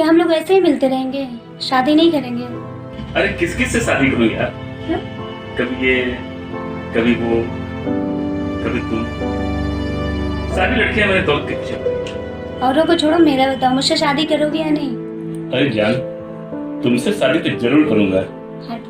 क्या हम लोग ऐसे ही मिलते रहेंगे, शादी नहीं करेंगे? अरे किस किस से शादी करूं यार? कभी ये, कभी वो, कभी तुम। सारी लड़कियां मेरे दौलत के पीछे पड़ी। औरों को छोड़ो, मेरा बताओ, मुझसे शादी करोगे या नहीं? अरे जान, तुमसे शादी तो जरूर करूंगा। हट।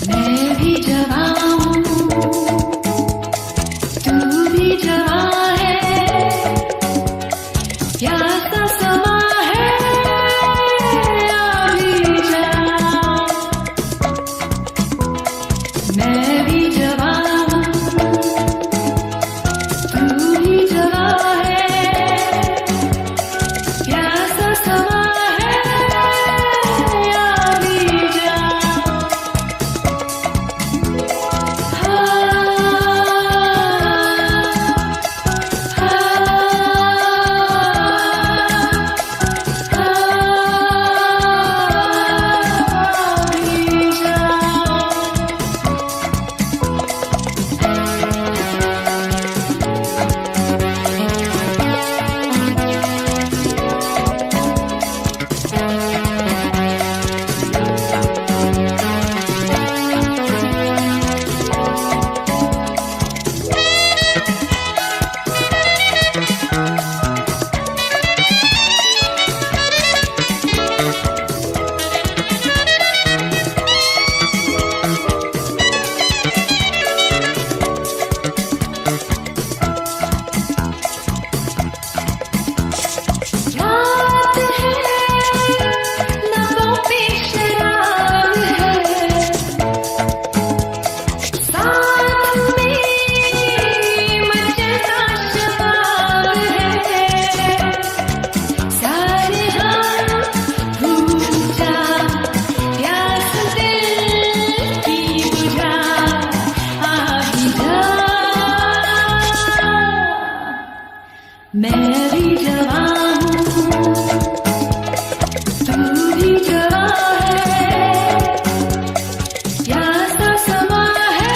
मैं भी जवां हूँ, तू भी जवां है, प्यार का समा है, अभी जा। मैं भी जवां हूँ, तू भी जवां है, प्यार का समा है, अभी जा। रात है, लबों पे शराब है, साथ में मचलता शबाब है, सारे हम भूल जा, प्यास दिल की बुझा, आही जा। मैं भी जवां हूँ, तू भी जवां है, प्यास का समा है,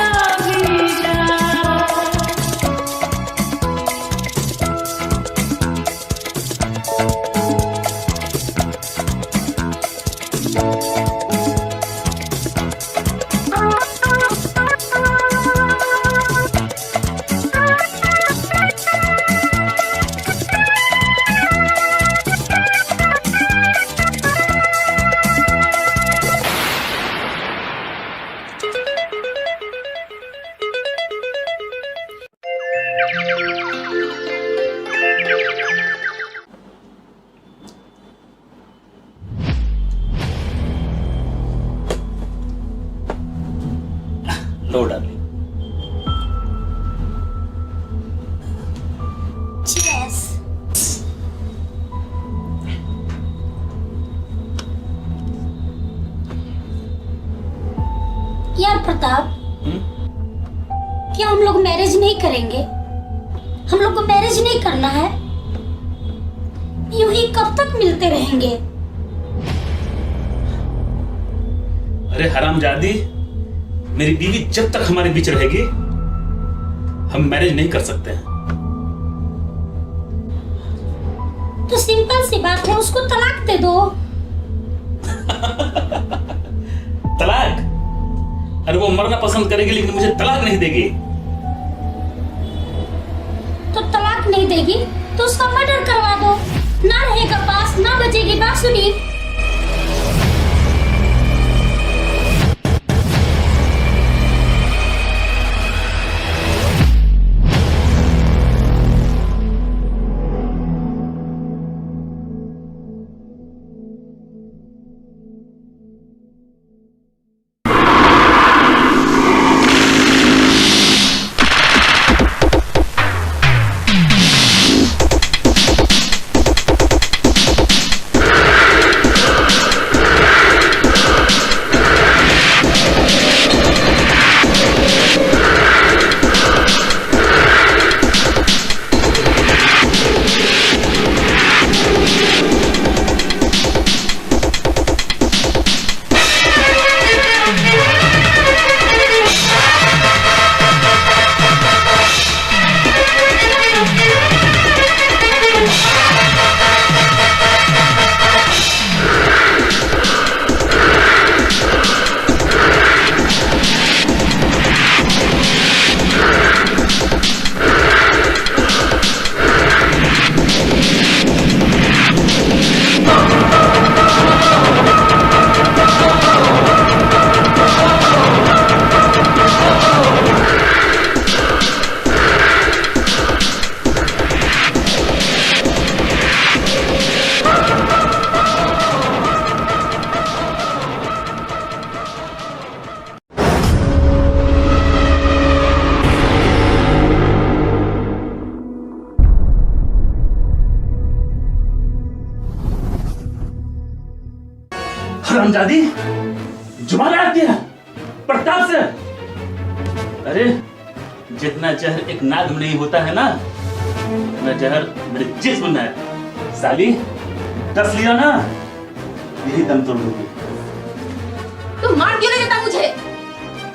अभी जा। लो डार्लिंग। Cheers. यार प्रताप, क्या हम लोग मैरिज नहीं करेंगे? हम लोग को मैरिज नहीं करना है? यूं ही कब तक मिलते रहेंगे? अरे हरामजादी, मेरी बीवी जब तक हमारे बीच रहेगी हम मैरिज नहीं कर सकते हैं। तो सिंपल सी बात है, उसको तलाक दे दो। तलाक? अरे वो मरना पसंद करेगी लेकिन मुझे तलाक नहीं देगी। तो तलाक नहीं देगी तो उसका मर्डर करवा दो, ना रहेगा पास, ना बचेगी बांसुरी। हरामजादी, जुबान लड़ा दिया प्रताप से। अरे जितना जहर एक नाग में नहीं होता है ना, उतना जहर मेरे जिस्म में है। साली दस लिया ना, यही दम तोड़ दूंगी। तू मार क्यों नहीं देता मुझे?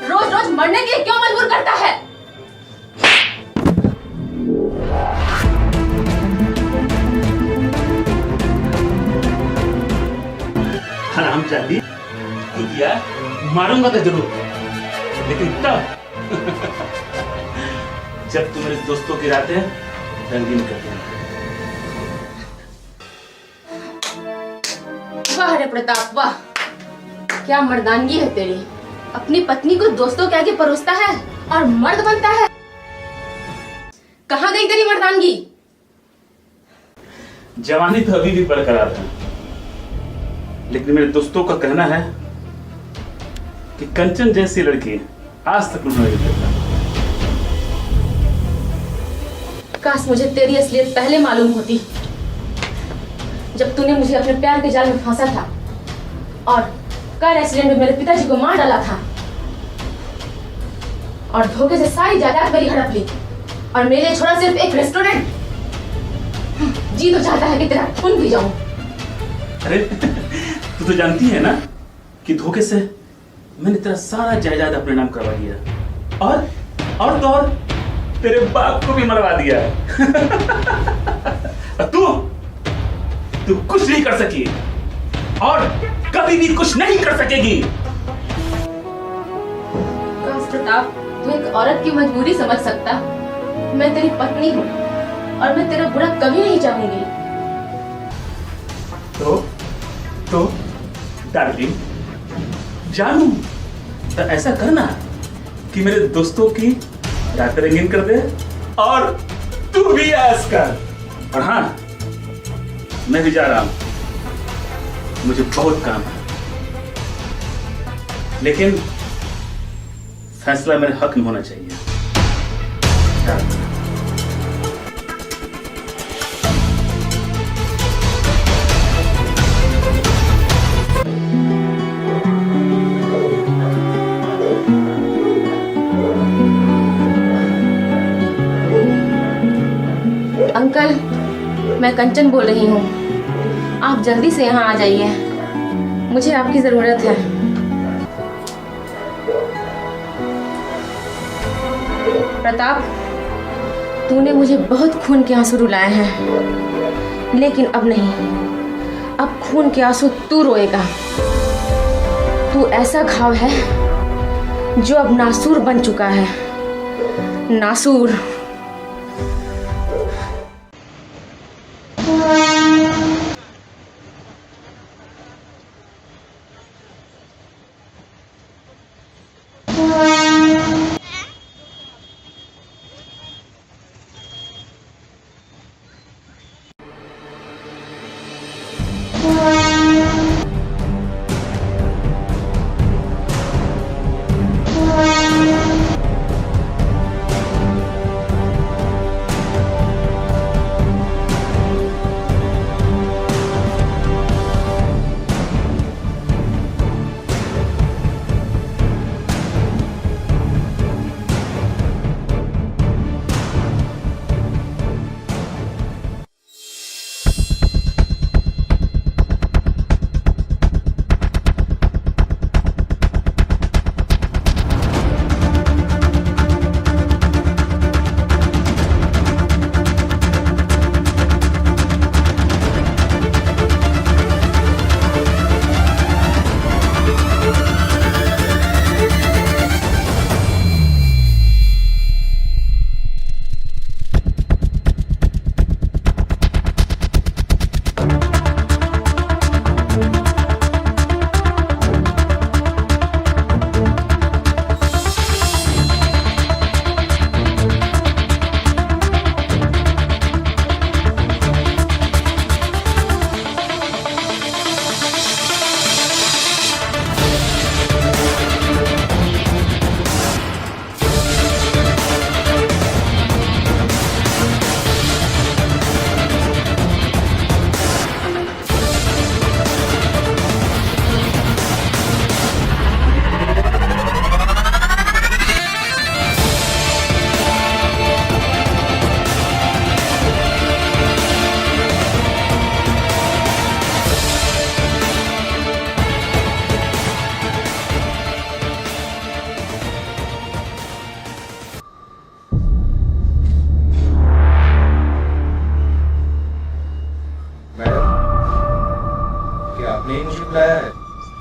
रोज रोज मरने के लिए क्यों मजबूर करता है? हरामजादी, कुतिया, मारूंगा तो जरूर, लेकिन तब जब तू मेरे दोस्तों की रातें रंगीन कर देना। वाह रे प्रताप वाह, क्या मर्दानगी है तेरी। अपनी पत्नी को दोस्तों के आगे परोसता है और मर्द बनता है। कहाँ गई तेरी मर्दानगी? जवानी तो अभी भी बरकरार है, लेकिन मेरे दोस्तों का कहना है कि कंचन जैसी लड़की आज तक उन्होंने नहीं देखा। काश मुझे तेरी असलियत पहले मालूम होती, जब तूने मुझे अपने प्यार के जाल में फांसा था और कार एक्सीडेंट में मेरे पिताजी को मार डाला था और धोखे से सारी जायदाद मेरी हड़प ली और मेरे लिए छोड़ा सिर्फ एक रेस्टोरेंट। जी तो चाहता है कि तेरा खून पी जाऊं। अरे तू तो जानती है ना कि धोखे से मैंने तेरा सारा जायदाद अपने नाम करवा दिया और तो और तेरे बाप को भी मरवा दिया। तू कुछ नहीं कर सकी और कभी भी कुछ नहीं कर सकेगी। काश प्रताप, तू एक औरत की मजबूरी समझ सकता। मैं तेरी पत्नी हूँ और मैं तेरा बुरा कभी नहीं चाहूंगी। तो डार्लिंग, जानू तो ऐसा करना कि मेरे दोस्तों की रात रंगीन कर दे और तू भी ऐश कर। और हाँ, मैं भी जा रहा हूं, मुझे बहुत काम है, लेकिन फैसला मेरे हक में होना चाहिए। अंकल, मैं कंचन बोल रही हूँ। आप जल्दी से यहाँ आ जाइए, मुझे आपकी जरूरत है। प्रताप, तूने मुझे बहुत खून के आंसू रुलाए हैं, लेकिन अब नहीं। अब खून के आंसू तू रोएगा। तू ऐसा घाव है जो अब नासूर बन चुका है। नासूर।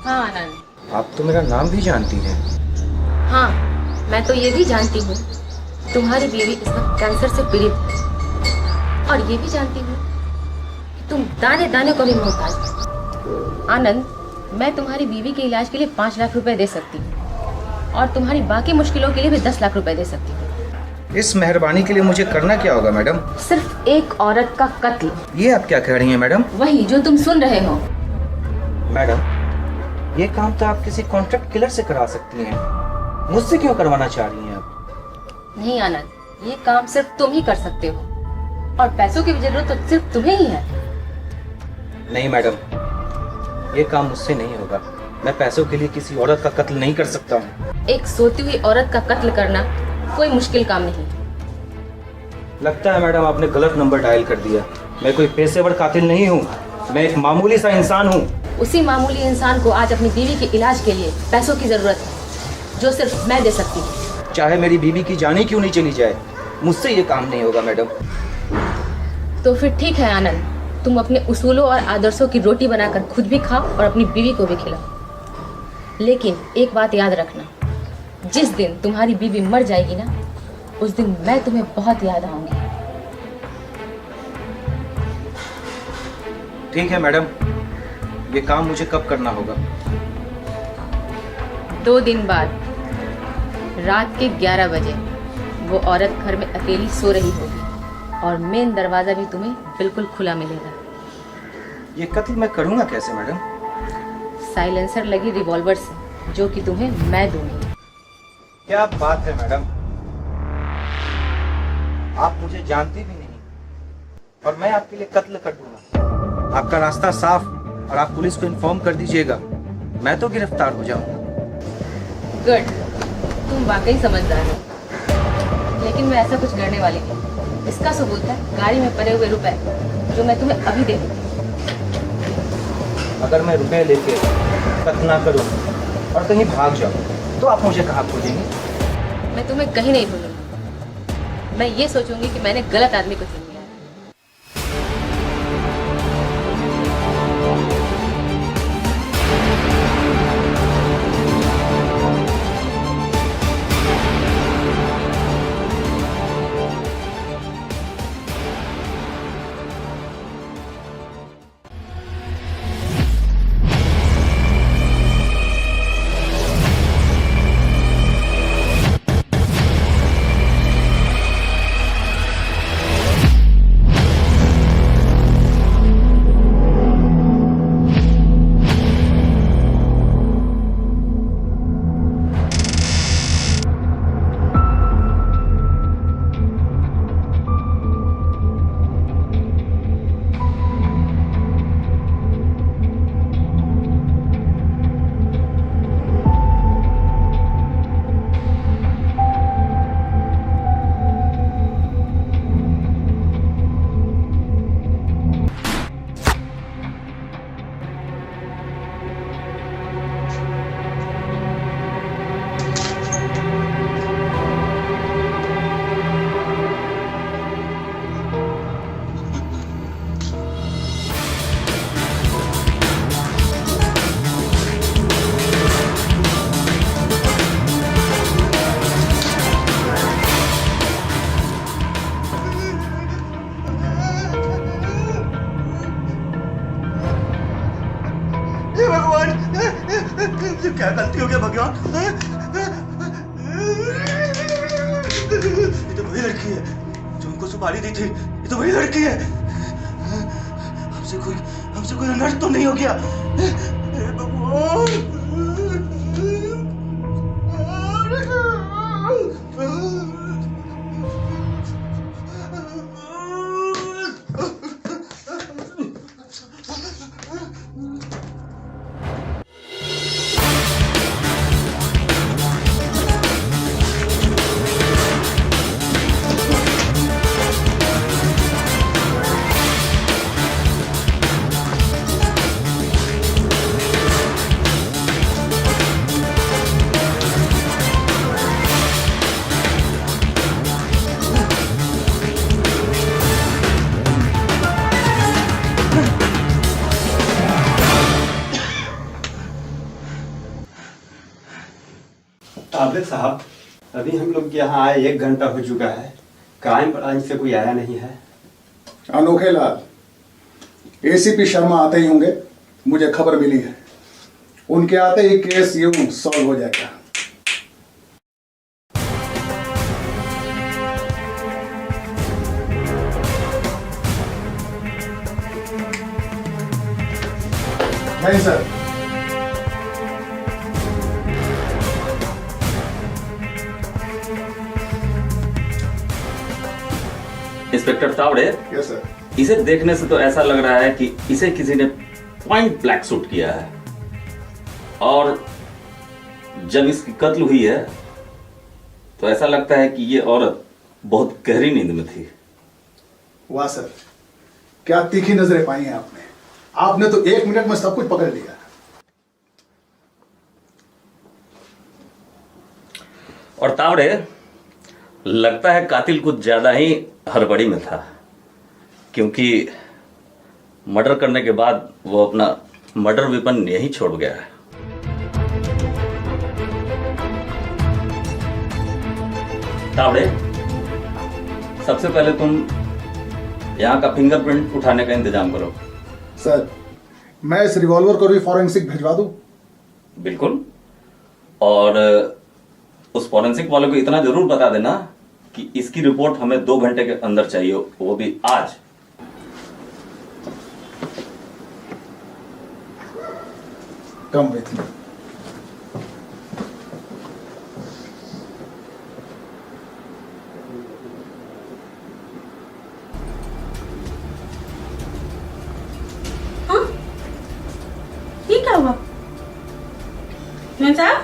हाँ आनंद। आप तो मेरा नाम भी जानती हैं। हाँ, मैं तो ये भी जानती हूँ तुम्हारी बीवी इस वक्त कैंसर से पीड़ित है, और ये भी जानती हूँ कि तुम दाने दाने को भी मोहताज हो। आनंद, मैं तुम्हारी बीवी के इलाज के लिए 5 लाख रुपए दे सकती हूँ और तुम्हारी बाकी मुश्किलों के लिए भी 10 लाख रुपए दे सकती हूँ। इस मेहरबानी के लिए मुझे करना क्या होगा मैडम? सिर्फ एक औरत का कत्ल। ये आप क्या कह रही हैं मैडम? वही जो तुम सुन रहे हो। मैडम, ये काम तो आप किसी कॉन्ट्रैक्ट किलर से करा सकती हैं, मुझसे क्यों करवाना चाह रही हैं आप? नहीं आनंद, ये काम सिर्फ तुम ही कर सकते हो और पैसों की भी जरूरत तो सिर्फ तुम्हें ही है। नहीं मैडम, ये काम मुझसे नहीं होगा। मैं पैसों के लिए किसी औरत का कत्ल नहीं कर सकता हूँ। एक सोती हुई औरत का कत्ल करना कोई मुश्किल काम नहीं। लगता है मैडम आपने गलत नंबर डायल कर दिया। मैं कोई पेशेवर कातिल नहीं हूँ, मैं एक मामूली सा इंसान हूँ। उसी मामूली इंसान को आज अपनी बीवी के इलाज के लिए पैसों की जरूरत है, जो सिर्फ मैं दे सकती हूँ। चाहे मेरी बीवी की जान ही क्यों नहीं चली जाए, मुझसे ये काम नहीं होगा मैडम। तो फिर ठीक है आनंद, तुम अपने उसूलों और आदर्शों की रोटी बनाकर खुद भी खाओ और अपनी बीवी को भी खिलाओ। लेकिन एक बात याद रखना, जिस दिन तुम्हारी बीवी मर जाएगी ना, उस दिन मैं तुम्हें बहुत याद आऊंगी। ठीक है मैडम, ये काम मुझे कब करना होगा? 2 दिन बाद रात के 11 बजे वो औरत घर में अकेली सो रही होगी और मेन दरवाजा भी तुम्हें बिल्कुल खुला मिलेगा। ये कत्ल मैं करूँगा कैसे मैडम? साइलेंसर लगी रिवॉल्वर से, जो कि तुम्हें मैं दूंगी। क्या बात है मैडम, आप मुझे जानती भी नहीं और मैं आपके लिए कत्ल कर दूंगा। आपका रास्ता साफ और आप पुलिस को इन्फॉर्म कर दीजिएगा, मैं तो गिरफ्तार हो जाऊंगा। गुड, तुम वाकई समझदार हो। लेकिन मैं ऐसा कुछ करने वाली नहीं। इसका सबूत है गाड़ी में पड़े हुए रुपए, जो मैं तुम्हें अभी दे दूंगी। अगर मैं रुपए लेके कत्ल ना करूं और कहीं भाग जाऊं तो आप मुझे कहाँ खोजेंगे? मैं तुम्हें कहीं नहीं भूलूंगी। मैं ये सोचूंगी कि मैंने गलत आदमी को चुन लिया है। हे भगवान, ये क्या गलती हो गया भगवान? ये तो वही लड़की है जो उनको सुपारी दी थी। ये तो वही लड़की है। हमसे कोई अनर्थ तो नहीं हो गया? हे भगवान। ताबिर साहब, अभी हम लोग यहाँ आए 1 घंटा हो चुका है। क्राइम ब्रांच से कोई आया नहीं है। अनोखे लाल, एसीपी शर्मा आते ही होंगे, मुझे खबर मिली है। उनके आते ही केस यूं सॉल्व हो जाएगा। नहीं sir, inspector Tawde, yes sir. इसे देखने से तो ऐसा लग रहा है कि इसे किसी ने पॉइंट ब्लैक शूट किया है, और जब इसकी कत्ल हुई है तो ऐसा लगता है कि ये औरत बहुत गहरी नींद में थी। वाह सर, क्या तीखी नजरें पाई हैं आपने। आपने तो 1 मिनट में सब कुछ पकड़ लिया। और तावड़े, लगता है कातिल कुछ ज्यादा ही हड़बड़ी में था, क्योंकि मर्डर करने के बाद वो अपना मर्डर वेपन यहीं छोड़ गया है। तावड़े, सबसे पहले तुम यहाँ का फिंगरप्रिंट उठाने का इंतजाम करो। सर, मैं इस रिवॉल्वर को भी फॉरेंसिक भिजवा दूं? बिल्कुल, और उस फॉरेंसिक वाले को इतना जरूर बता देना कि इसकी रिपोर्ट हमें 2 घंटे के अंदर चाहिए, वो भी आज। Come with me. ये क्या हुआ? मेम साहब,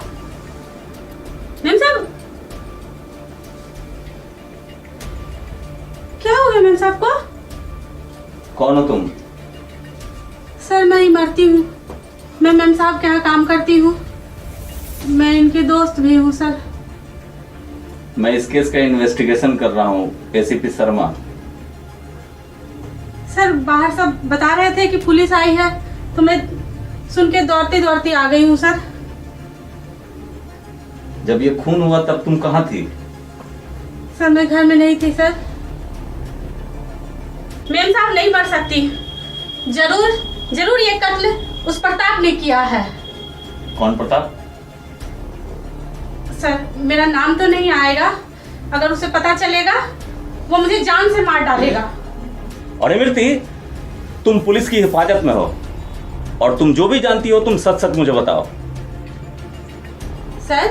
मेम साहब, क्या हो गया मेम साहब को? कौन हो तुम? सर, मैं इमरती हूँ। मैं मेम साहब के यहाँ काम करती हूँ। मैं इनके दोस्त भी हूँ सर। मैं इस केस का इन्वेस्टिगेशन कर रहा हूँ, एसीपी शर्मा। सर, बाहर सब बता रहे थे कि पुलिस आई है, तो मैं सुन के दौड़ती दौड़ती आ गई हूँ सर। जब ये खून हुआ तब तुम कहाँ थी? सर, मैं घर में नहीं थी सर। मेम साहब नहीं मर सकती। जरूर ये कत्ल उस प्रताप ने किया है। कौन प्रताप? सर, मेरा नाम तो नहीं आएगा। अगर उसे पता चलेगा वो मुझे जान से मार डालेगा। और इमरती, तुम पुलिस की हिफाजत में हो, और तुम जो भी जानती हो तुम सच सच मुझे बताओ। सर,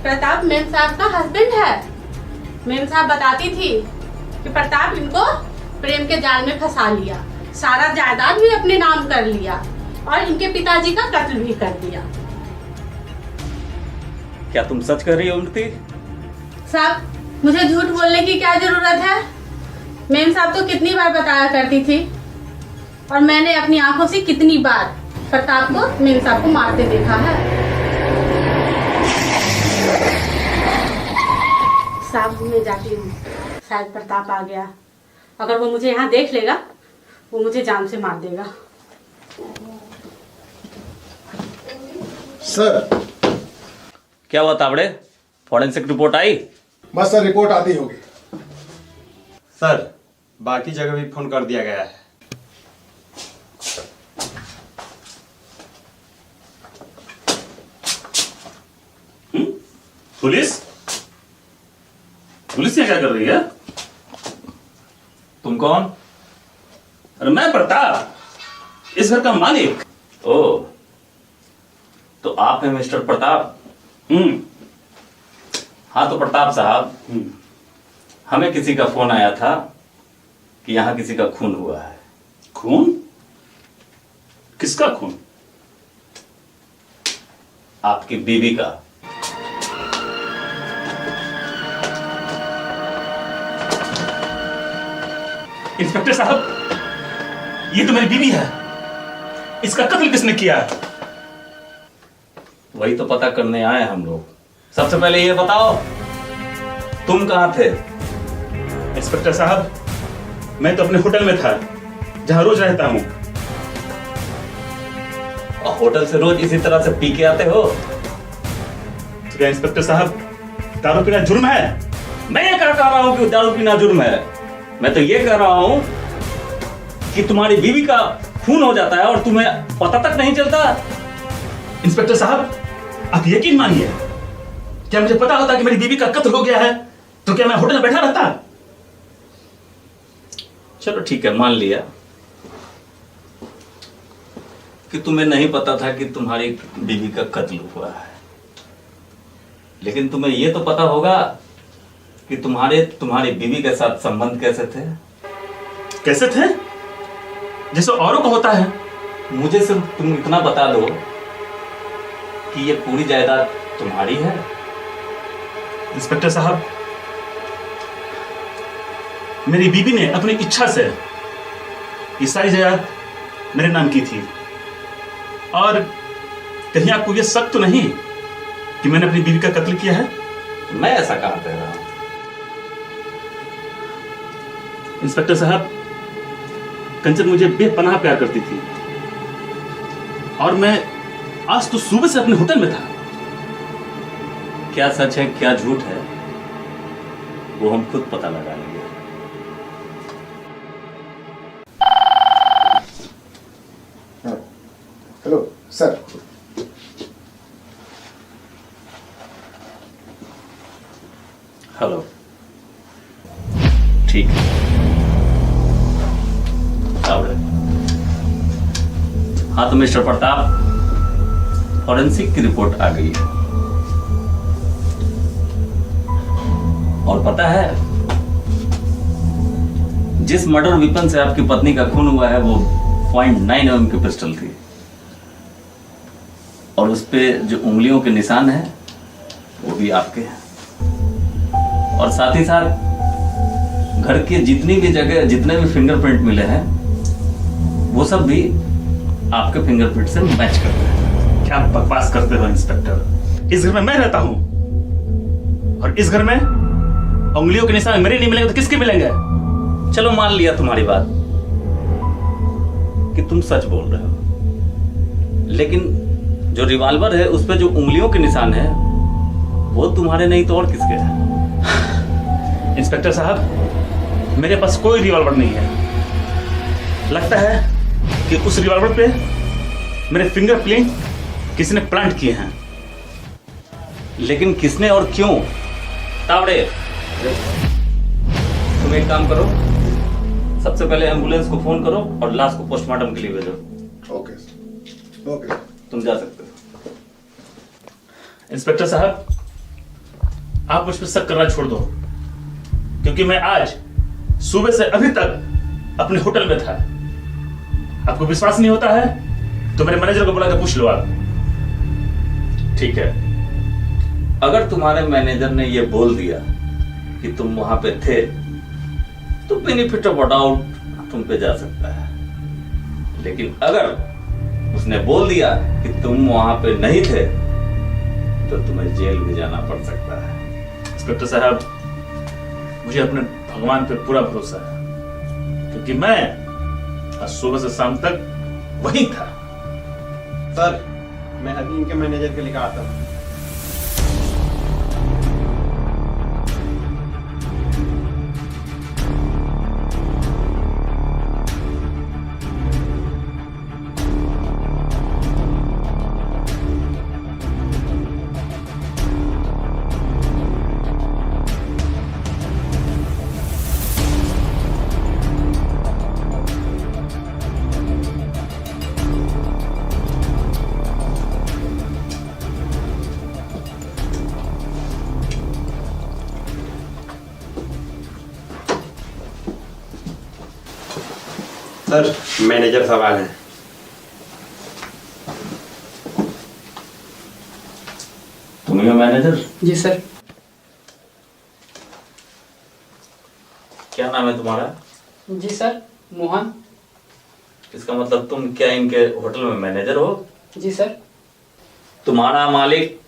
प्रताप मेम साहब का हस्बैंड है। मेम साहब बताती थी कि प्रताप इनको प्रेम के जाल में फंसा लिया, सारा जायदाद भी अपने नाम कर लिया, और इनके पिताजी का कत्ल भी कर दिया। क्या तुम सच कह रही हो इमरती? साहब, मुझे झूठ बोलने की क्या जरूरत है? मेम साहब तो कितनी बार बताया करती थी, और मैंने अपनी आंखों से कितनी बार प्रताप को मेम साहब को मारते देखा है। साहब, मैं जाती हूँ, शायद प्रताप आ गया। अगर वो मुझे यहाँ देख लेगा वो मुझे जान से मार देगा। सर, क्या हुआ तावड़े, फॉरेंसिक रिपोर्ट आई? बस सर, रिपोर्ट आती होगी। सर, बाकी जगह भी फोन कर दिया गया है। पुलिस यहाँ क्या कर रही है? तुम कौन? अरे मैं प्रताप, इस घर का मालिक। ओ, तो आप हैं मिस्टर प्रताप? हाँ, तो प्रताप साहब, हमें किसी का फोन आया था कि यहाँ किसी का खून हुआ है। खून? किसका खून? आपकी बीवी का। इंस्पेक्टर साहब, ये तो मेरी बीवी है। इसका कत्ल किसने किया है? वही तो पता करने आए हम लोग। सबसे पहले ये बताओ, तुम कहाँ थे? इंस्पेक्टर साहब, मैं तो अपने होटल में था, जहां रोज रहता हूं। और होटल से रोज इसी तरह से पी के आते हो? क्या इंस्पेक्टर साहब दारू पीना जुर्म है? मैं ये कह रहा हूं कि दारू पीना जुर्म है। मैं तो ये कह रहा हूं कि तुम्हारी बीवी का खून हो जाता है और तुम्हें पता तक नहीं चलता। इंस्पेक्टर साहब आप यकीन मानिए, क्या मुझे पता होता कि मेरी बीवी का कत्ल हो गया है तो क्या मैं होटल में बैठा रहता? चलो ठीक है, मान लिया कि तुम्हें नहीं पता था कि तुम्हारी बीवी का कत्ल हुआ है, लेकिन तुम्हें यह तो पता होगा कि तुम्हारी बीवी के साथ संबंध कैसे थे? कैसे थे? जैसे औरों को होता है। मुझे सिर्फ तुम इतना बता दो कि ये पूरी जायदाद तुम्हारी है। इंस्पेक्टर साहब मेरी बीवी ने अपनी इच्छा से ये सारी जायदाद मेरे नाम की थी, और कहीं आपको ये शक तो नहीं कि मैंने अपनी बीवी का कत्ल किया है? मैं ऐसा कहाँ कह रहा हूं। इंस्पेक्टर साहब कंचन मुझे बेपनाह प्यार करती थी, और मैं आज तो सुबह से अपने होटल में था। क्या सच है क्या झूठ है वो हम खुद पता लगा लेंगे। Hello sir. हेलो, ठीक है। हाँ तो मिस्टर प्रताप, फॉरेंसिक की रिपोर्ट आ गई है, और पता है जिस मर्डर वेपन से आपकी पत्नी का खून हुआ है वो .9 mm की पिस्टल थी, और उस पे जो उंगलियों के निशान हैं वो भी आपके हैं, और साथ ही साथ घर के जितनी भी जगह जितने भी फिंगरप्रिंट मिले हैं वो सब भी आपके फिंगरप्रिंट से मैच करते हैं। क्या बकवास करते हो इंस्पेक्टर? इस घर में मैं रहता हूं, और इस घर में उंगलियों के निशान मेरे नहीं मिलेंगे तो किसके मिलेंगे? चलो मान लिया तुम्हारी बात कि तुम सच बोल रहे हो, लेकिन जो रिवॉल्वर है उस पे जो उंगलियों के निशान है वो तुम्हारे नहीं तो और किसके हैं? इंस्पेक्टर साहब मेरे पास कोई रिवॉल्वर नहीं है। लगता है कि उस रिवॉल्वर पे मेरे फिंगरप्रिंट किसी ने प्लांट किए हैं। लेकिन किसने और क्यों? तावड़े, तुम एक काम करो, सबसे पहले एम्बुलेंस को फोन करो और लाश को पोस्टमार्टम के लिए भेजो। ओके ओके, तुम जा सकते हो। इंस्पेक्टर साहब आप मुझ पर शक करना छोड़ दो, क्योंकि मैं आज सुबह से अभी तक अपने होटल में था। आपको विश्वास नहीं होता है तो मेरे मैनेजर को बुला के पूछ लो आप। ठीक है, अगर तुम्हारे मैनेजर ने यह बोल दिया कि तुम वहां पे थे तो बेनिफिट ऑफ डाउट तुम पे जा सकता है, लेकिन अगर उसने बोल दिया कि तुम वहां पे नहीं थे तो तुम्हें जेल भी जाना पड़ सकता है। इंस्पेक्टर साहब मुझे अपने भगवान पे पूरा भरोसा है, क्योंकि मैं आज सुबह से शाम तक वहीं था। सर मैं अभी इनके मैनेजर के लेकर आता हूँ। सर मैनेजर सवाल है। तुम ही हो मैनेजर? जी सर। क्या नाम है तुम्हारा? जी सर, मोहन। इसका मतलब तुम क्या इनके होटल में मैनेजर हो? जी सर। तुम्हारा मालिक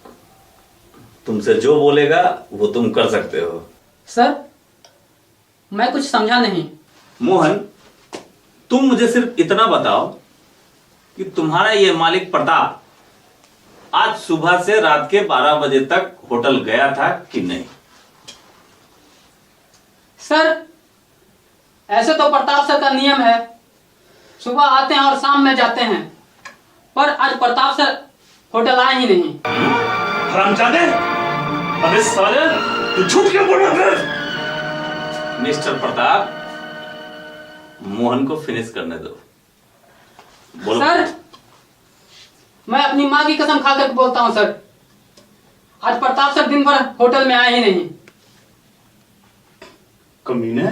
तुमसे जो बोलेगा वो तुम कर सकते हो। सर मैं कुछ समझा नहीं। मोहन, तुम मुझे सिर्फ इतना बताओ कि तुम्हारा ये मालिक प्रताप आज सुबह से रात के 12 बजे तक होटल गया था कि नहीं? सर ऐसे तो प्रताप सर का नियम है, सुबह आते हैं और शाम में जाते हैं, पर आज प्रताप सर होटल आए ही नहीं। हरामजादे, अबे साले, तू झूठ क्यों बोल रहा है? मिस्टर प्रताप, मोहन को फिनिश करने दो। बोलो। सर मैं अपनी माँ की कसम खाकर बोलता हूँ सर, आज प्रताप सर दिन भर होटल में आए ही नहीं। कमीने,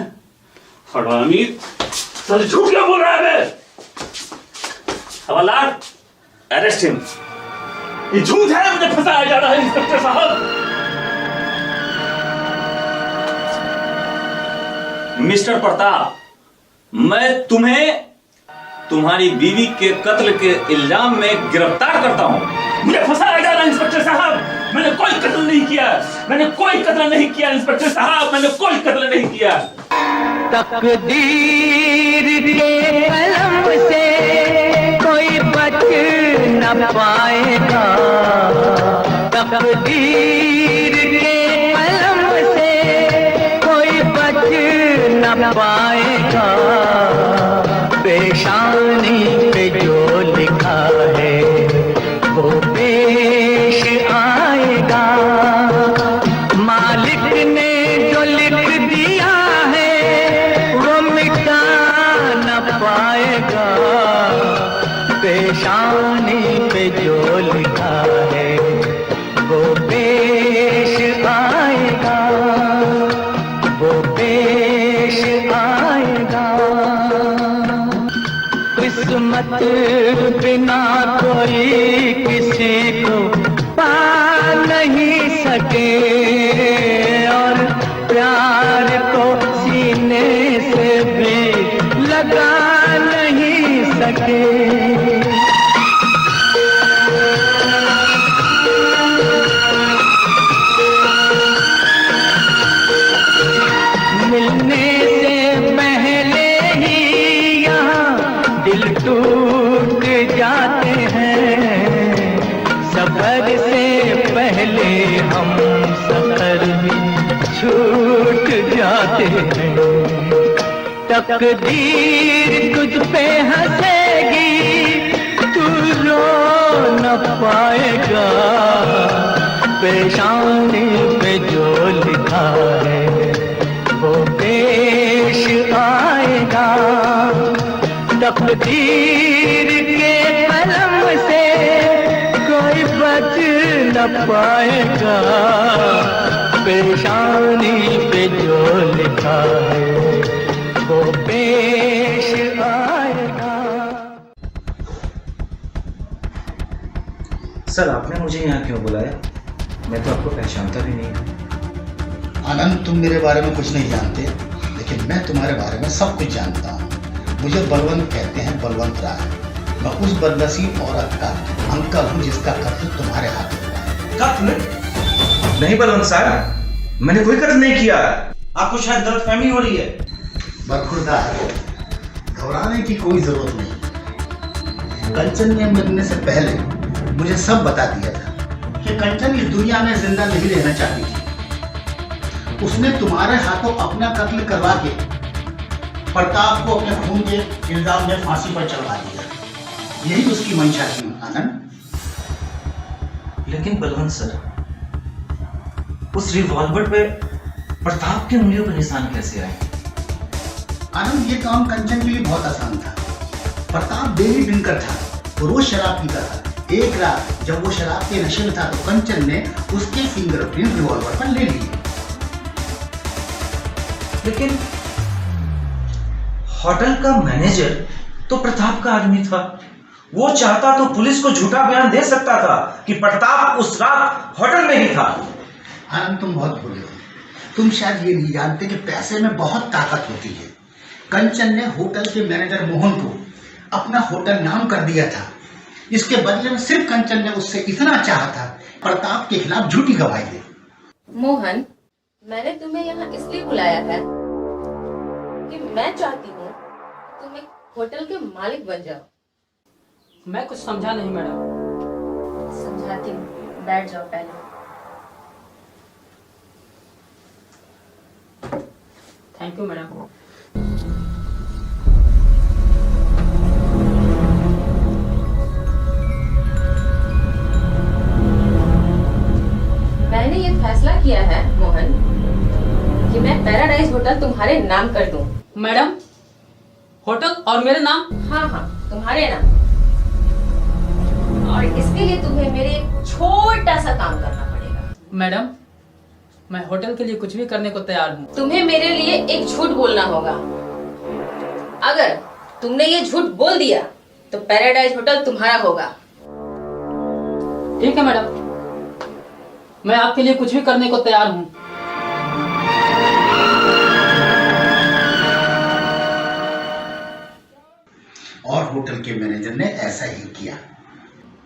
हरामी, साले झूठ क्यों बोल रहा है बे? Havildar, arrest him. ये झूठ है, मुझे फंसाया जा रहा है इंस्पेक्टर साहब। मिस्टर प्रताप, मैं तुम्हें तुम्हारी बीवी के कत्ल के इल्जाम में गिरफ्तार करता हूं। मुझे फंसाया जा रहा है इंस्पेक्टर साहब, मैंने कोई कत्ल नहीं किया, मैंने कोई कत्ल नहीं किया इंस्पेक्टर साहब, मैंने कोई कत्ल नहीं किया। तकदीर के कलम से कोई बच न पाएगा, तकदीर के कलम से कोई बच न पाएगा, पेशानी पे जो लिखा है वो पेश आएगा, मालिक ने जो लिख दिया है वो मिटा न पाएगा, पेशानी पे जो लिखा है वो पेश आएगा, वो पेश आएगा। किस्मत बिना कोई किसी को पा नहीं सके, और प्यार को सीने से भी लगा नहीं सके। मिलने से पहले ही यहाँ दिल टूट जाते हैं, सफर से पहले हम सफर भी छूट जाते हैं, तकदीर तुझ पे हंसेगी तू रो न पाएगा, पेशानी पे जो लिखा है वो पेश आएगा, तकदीर के कलम से कोई बच न पाएगा, पेशानी पे जो लिखा है वो पेश आएगा। सर आपने मुझे यहाँ क्यों बुलाया? मैं तो आपको पहचानता भी नहीं। आनंद, तुम मेरे बारे में कुछ नहीं जानते, लेकिन मैं तुम्हारे बारे में सब कुछ जानता हूँ। मुझे बलवंत कहते हैं, बलवंत राय। मैं उस बदनसीब औरत का अंकल हूँ जिसका कत्ल तुम्हारे हाथ में हुआ है। कत्ल? नहीं बलवंत साहब, मैंने कोई कत्ल नहीं किया। आपको शायद गलतफहमी हो रही है। बरखुरदार, घबराने की कोई जरूरत नहीं। कंचन ने मरने से पहले मुझे सब बता दिया था कि कंचन इस दुनिया में जिंदा नहीं रहना चाहती थी। उसने तुम्हारे हाथों अपना कत्ल करवा के प्रताप को अपने खून के इल्जाम में फांसी पर चढ़वा दिया। यही उसकी मंशा थी आनंद। लेकिन बलवंत सर, उस रिवॉल्वर पे प्रताप के उंगलियों पर निशान कैसे आए? आनंद, ये काम कंचन के लिए बहुत आसान था। प्रताप डेली ड्रिंकर था, वो रोज शराब पीता था। एक रात जब वो शराब के नशे में था तो कंचन ने उसके फिंगरप्रिंट रिवॉल्वर पर ले लिए। लेकिन होटल का मैनेजर तो प्रताप का आदमी था। वो चाहता तो पुलिस को झूठा बयान दे सकता था कि प्रताप उस रात होटल में ही था। आनंद, तुम बहुत भूले हो। तुम शायद ये नहीं जानते कि पैसे में बहुत ताकत होती है। कंचन ने होटल के मैनेजर मोहन को अपना होटल नाम कर दिया था। इसके बदले में सिर्फ कंचन ने उससे इतना चाहा था प्रताप के खिलाफ झूठी गवाही दे। मोहन, मैंने तुम्हें यहाँ इसलिए बुलाया है कि मैं चाहती हूँ तुम एक होटल के मालिक बन जाओ। मैं कुछ समझा नहीं मैडम। समझा समझाती हूँ, बैठ जाओ पहले। Thank you madam. मैंने ये फैसला किया है मोहन कि मैं पैराडाइज होटल तुम्हारे नाम कर दूं। मैडम, होटल और मेरे नाम? हाँ हाँ, तुम्हारे नाम। और इसके लिए तुम्हें मेरे एक छोटा सा काम करना पड़ेगा। मैडम, मैं होटल के लिए कुछ भी करने को तैयार हूँ। तुम्हें मेरे लिए एक झूठ बोलना होगा। अगर तुमने ये झूठ बोल दिया तो पैराडाइज होटल तुम्हारा होगा। ठीक है मैडम, मैं आपके लिए कुछ भी करने को तैयार हूँ। और होटल के मैनेजर ने ऐसा ही किया।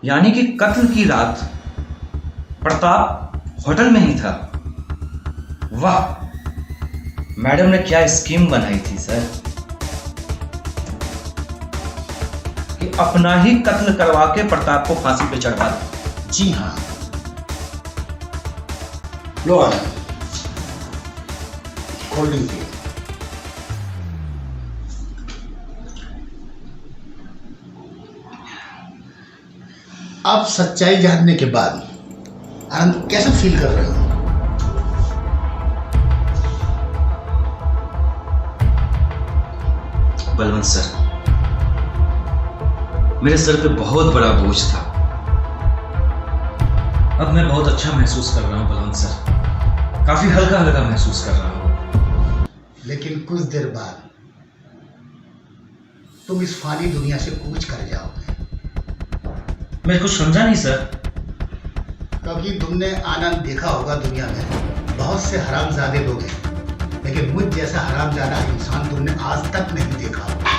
यानी कि कत्ल की रात प्रताप होटल में ही था। वाह, मैडम ने क्या स्कीम बनाई थी सर, कि अपना ही कत्ल करवा के प्रताप को फांसी पे चढ़वा दे। जी हाँ, लो आनंद, कोल्ड ड्रिंक पिए। आप सच्चाई जानने के बाद आनंद कैसा फील कर रहे हो? बलवंत सर, मेरे सर पे बहुत बड़ा बोझ था। अब मैं बहुत अच्छा महसूस कर रहा हूं बलवंत सर, काफी हल्का हल्का महसूस कर रहा हूं। लेकिन कुछ देर बाद तुम इस फानी दुनिया से कूच कर जाओगे। मैं कुछ समझा नहीं सर। क्योंकि तुमने आनंद देखा होगा, दुनिया में बहुत से हरामजादे लोग हैं, लेकिन मुझ जैसा हरामजादा इंसान तुमने आज तक नहीं देखा होगा।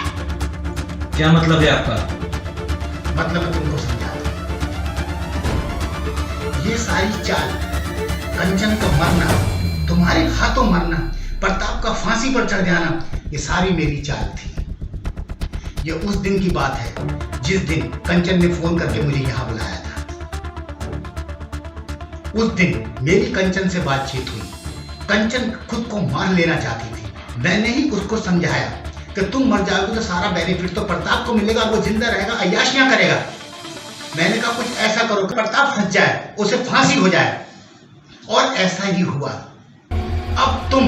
क्या मतलब है आपका? मतलब मैं तुमको समझाता हूं। ये सारी चाल, कंचन का मरना, तुम्हारे हाथों मरना, प्रताप का फांसी पर चढ़ जाना, ये सारी मेरी चाल थी। ये उस दिन की बात है जिस दिन कंचन ने फोन करके मुझे यहां बुलाया था। उस दिन मेरी कंचन से बातचीत हुई। कंचन खुद को मार लेना चाहती थी। मैंने ही उसको समझाया कि तुम मर जाओगे तो सारा बेनिफिट तो प्रताप को मिलेगा, वो जिंदा रहेगा, अय्याशियां करेगा। मैंने कहा कुछ ऐसा करो कि प्रताप फंस जाए, उसे फांसी हो जाए, और ऐसा ही हुआ। अब तुम,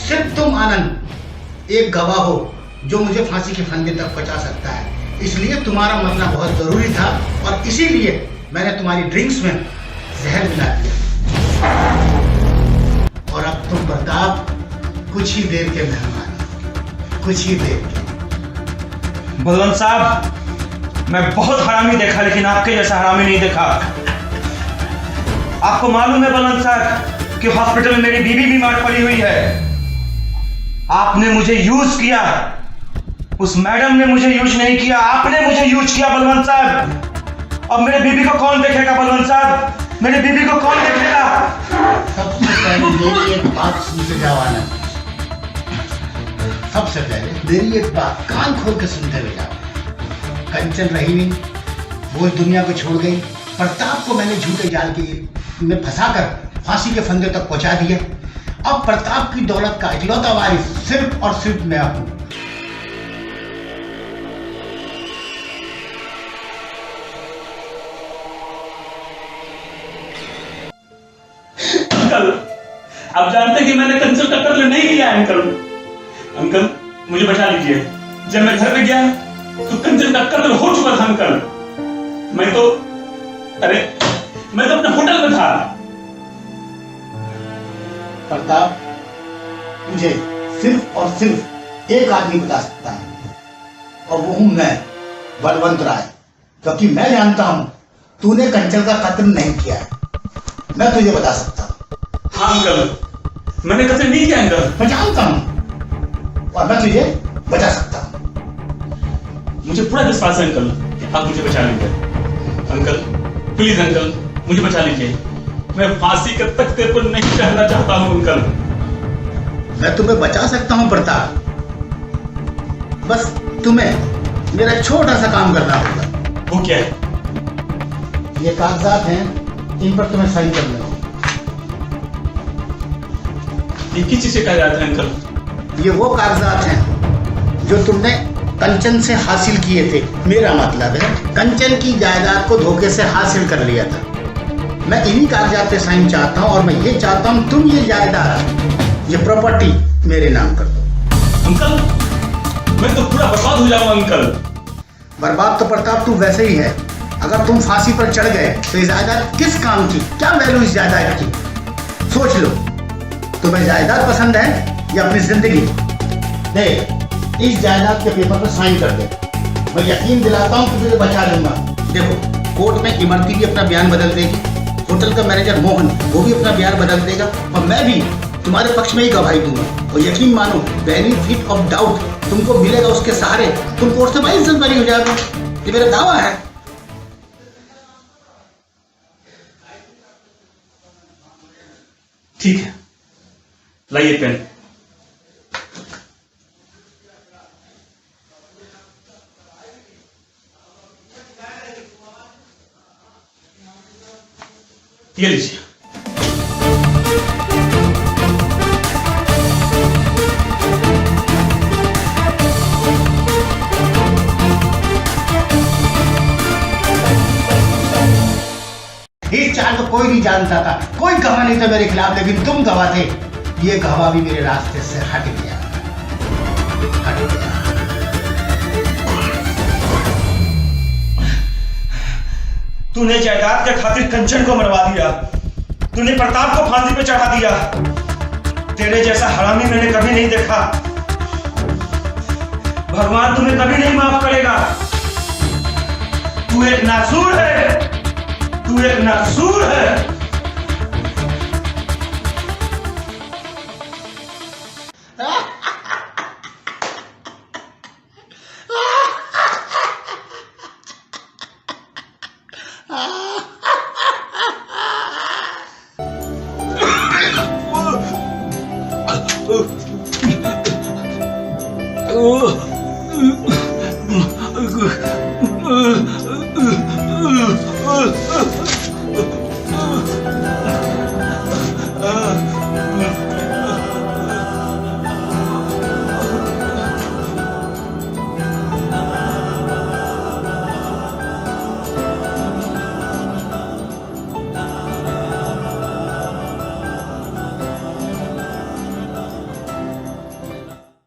सिर्फ तुम आनंद एक गवाह हो जो मुझे फांसी के फंदे तक पहुंचा सकता है। इसलिए तुम्हारा मरना बहुत जरूरी था, और इसीलिए मैंने तुम्हारी ड्रिंक्स में जहर मिला दिया। और अब तुम प्रताप कुछ ही देर के मेहमान हो, कुछ ही देर के। बलवंत साहब, मैं बहुत हरामी देखा, लेकिन आपके जैसा हरामी नहीं देखा। आपको मालूम है बलवंत साहब कि हॉस्पिटल में मेरी बीवी बीमार पड़ी हुई है। आपने मुझे यूज किया, उस मैडम ने मुझे यूज नहीं किया, आपने मुझे यूज किया बलवंत साहब। अब मेरे बीबी को कौन देखेगा बलवंत साहब? मेरे बीबी को कौन देखेगा? सबसे पहले मेरी एक बात सुनते जाओ आनंद। सबसे पहले मेरी एक बात कान खोल के सुनते हुए जाओ। कंचन रही नहीं, वो इस दुनिया को छोड़ गई। प्रताप को मैंने झूठे जाल के में फंसाकर फांसी के फंदे तक पहुंचा दिया। अब प्रताप की दौलत का इकलौता वारिस सिर्फ और सिर्फ मैं हूं। अंकल, आप जानते हैं कि मैंने कंचन का कत्ल नहीं किया है अंकल। अंकल, मुझे बचा लीजिए। जब मैं घर में गया तो कंचन का कत्ल हो चुका था अंकल। मैं तो अपने होटल में था। प्रताप, तुझे सिर्फ और सिर्फ एक आदमी बता सकता है, और वो हूं मैं, बलवंत राय। क्योंकि मैं जानता हूं तूने कंचन का कत्ल नहीं किया है। मैं तुझे बता सकता हूं। हाँ अंकल, मैंने कत्ल नहीं किया अंकल। मैं जानता हूं, और मैं तुझे बचा सकता हूं। मुझे पूरा विश्वास है अंकल, आप मुझे बचा लेंगे। अंकल प्लीज अंकल, मुझे बचा लीजिए। मैं फांसी के तख्ते पर नहीं चढ़ना चाहता हूं अंकल। मैं तुम्हें बचा सकता हूं प्रताप, बस तुम्हें मेरा छोटा सा काम करना होगा। वो क्या है? ये कागजात हैं इन पर तुम्हें साइन करना है। ये किस चीज से कागजात हैं अंकल? ये वो कागजात हैं जो तुमने कंचन से हासिल किए थे। मेरा मतलब है कंचन की जायदाद को धोखे से हासिल कर लिया था। मैं इन्हीं कागजात पे साइन चाहता हूँ और मैं ये चाहता हूँ तुम ये जायदाद, ये प्रॉपर्टी मेरे नाम कर दो। अंकल, मैं तो पूरा बर्बाद हो जाऊंगा अंकल। बर्बाद तो प्रताप तू वैसे ही है। अगर तुम फांसी पर चढ़ गए तो ये जायदाद किस काम की? क्या वैल्यू इस जायदाद की? सोच लो, तुम्हें जायदाद पसंद है या अपनी जिंदगी? देख, इस जायदाद के पेपर पर साइन कर दे। मैं यकीन दिलाता हूँ कि तुझे बचा लूंगा। देखो, कोर्ट में इमरती भी अपना बयान बदल देगी, होटल का मैनेजर मोहन वो भी अपना बयान बदल देगा और मैं भी तुम्हारे पक्ष में ही गवाही दूंगा। और यकीन मानो, बेनिफिट ऑफ डाउट तुमको मिलेगा, उसके सहारे तुम कोर्ट से बाइज्जत बरी हो जाओगे। ये मेरा दावा है। ठीक है, लाइए पेन। ये लीजिए। इस चाल को कोई नहीं जानता था, कोई गवाह नहीं था मेरे खिलाफ, लेकिन तुम गवाह थे। ये गवाह भी मेरे रास्ते से हट गया, हट गया। तूने जायदाद के खातिर कंचन को मरवा दिया, तूने प्रताप को फांसी पे चढ़ा दिया। तेरे जैसा हरामी मैंने कभी नहीं देखा। भगवान तुम्हें कभी नहीं माफ करेगा। तू एक नासूर है, तू एक नासूर है। Oh